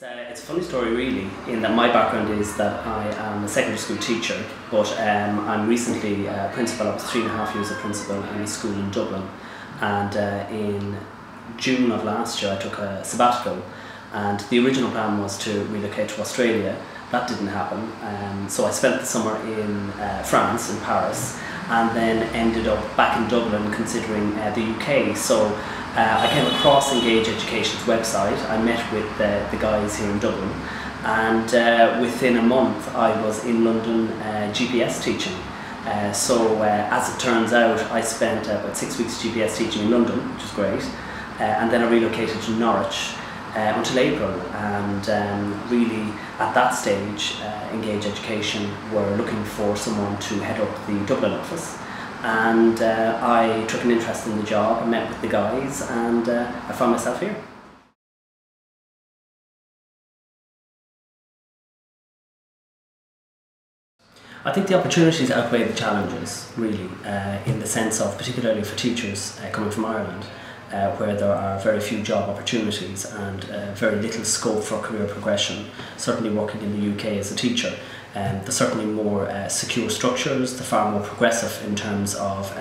It's a funny story really, in that my background is that I am a secondary school teacher, but I'm recently a principal. I was 3.5 years a principal in a school in Dublin, and in June of last year I took a sabbatical, and the original plan was to relocate to Australia. That didn't happen, so I spent the summer in France, in Paris, and then ended up back in Dublin considering the UK. So I came across Engage Education's website. I met with the guys here in Dublin, and within a month I was in London GPS teaching. So as it turns out, I spent about 6 weeks GPS teaching in London, which was great, and then I relocated to Norwich until April, and really at that stage Engage Education were looking for someone to head up the Dublin office, and I took an interest in the job. I met with the guys, and I found myself here. I think the opportunities outweigh the challenges, really, in the sense of, particularly for teachers coming from Ireland, where there are very few job opportunities and very little scope for career progression. Certainly working in the UK as a teacher, there's certainly more secure structures, they're far more progressive in terms of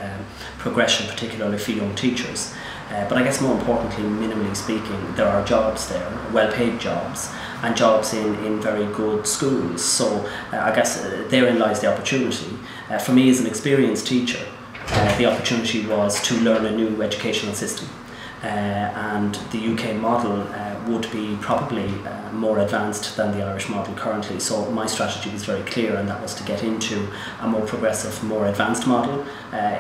progression, particularly for young teachers. But I guess more importantly, minimally speaking, there are jobs there, well-paid jobs, and jobs in very good schools. So I guess therein lies the opportunity. For me as an experienced teacher, the opportunity was to learn a new educational system, and the UK model would be probably more advanced than the Irish model currently. So my strategy was very clear, and that was to get into a more progressive, more advanced model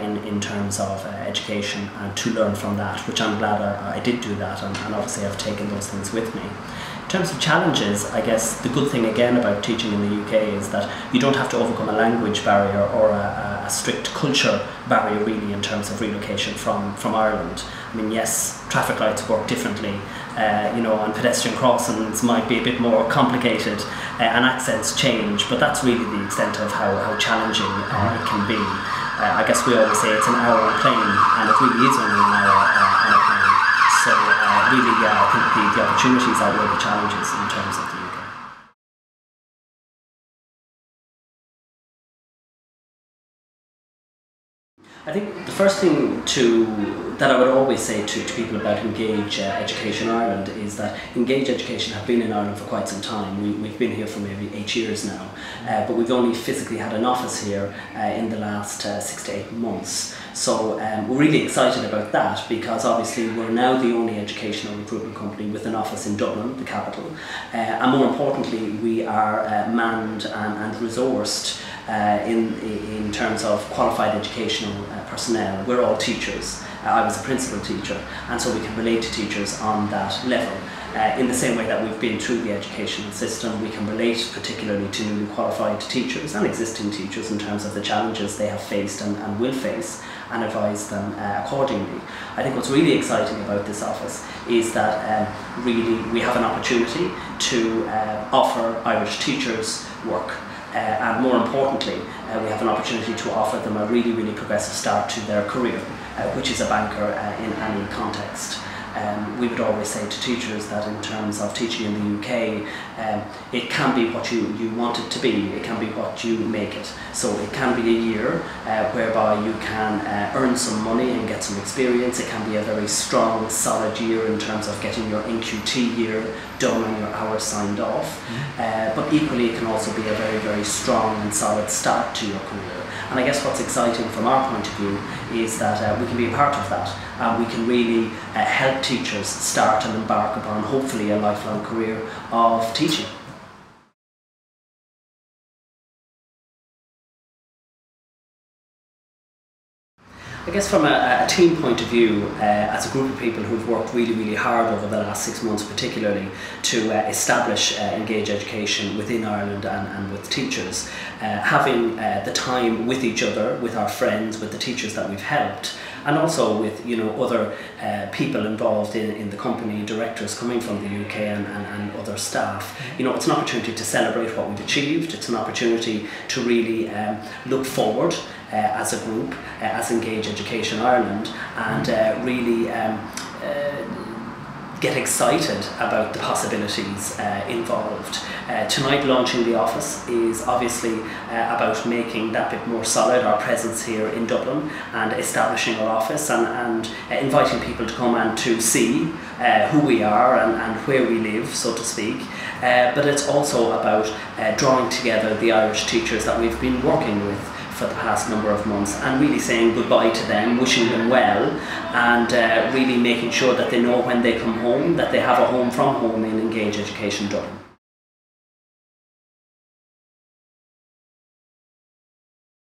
in terms of education, and to learn from that, which I'm glad I did do that, and obviously I've taken those things with me. In terms of challenges, I guess the good thing again about teaching in the UK is that you don't have to overcome a language barrier or a strict culture barrier really in terms of relocation from Ireland. I mean, yes, traffic lights work differently, you know, and pedestrian crossings might be a bit more complicated, and accents change, but that's really the extent of how challenging it can be. I guess we always say it's an hour on a plane, and it really is only an hour on a plane. So really, I think the opportunities outweigh the challenges in terms of the UK. I think the first thing that I would always say to people about Engage Education Ireland is that Engage Education have been in Ireland for quite some time. We've been here for maybe 8 years now, but we've only physically had an office here in the last 6 to 8 months. So we're really excited about that, because obviously we're now the only educational recruitment company with an office in Dublin, the capital, and more importantly we are manned and resourced in terms of qualified educational personnel. We're all teachers. I was a principal teacher, and so we can relate to teachers on that level. In the same way that we've been through the educational system, we can relate particularly to newly qualified teachers and existing teachers in terms of the challenges they have faced and will face, and advise them accordingly. I think what's really exciting about this office is that really we have an opportunity to offer Irish teachers work. And more importantly, we have an opportunity to offer them a really, really progressive start to their career, which is a banker in any context. We would always say to teachers that in terms of teaching in the UK, it can be what you want it to be, it can be what you make it. So it can be a year whereby you can earn some money and get some experience. It can be a very strong, solid year in terms of getting your NQT year done and your hours signed off. But equally it can also be a very, very strong and solid start to your career. And I guess what's exciting from our point of view is that we can be a part of that, and we can really help teachers start and embark upon hopefully a lifelong career of teaching. I guess from a team point of view, as a group of people who've worked really, really hard over the last 6 months particularly to establish Engage Education within Ireland and with teachers, having the time with each other, with our friends, with the teachers that we've helped, and also with other people involved in the company, directors coming from the UK and other staff. It's an opportunity to celebrate what we've achieved. It's an opportunity to really look forward as a group, as Engage Education Ireland, and really get excited about the possibilities involved. Tonight, launching the office is obviously about making that bit more solid, our presence here in Dublin, and establishing our office, and inviting people to come and to see who we are and where we live, so to speak. But it's also about drawing together the Irish teachers that we've been working with for the past number of months, and really saying goodbye to them, wishing them well, and really making sure that they know when they come home that they have a home from home in Engage Education Dublin.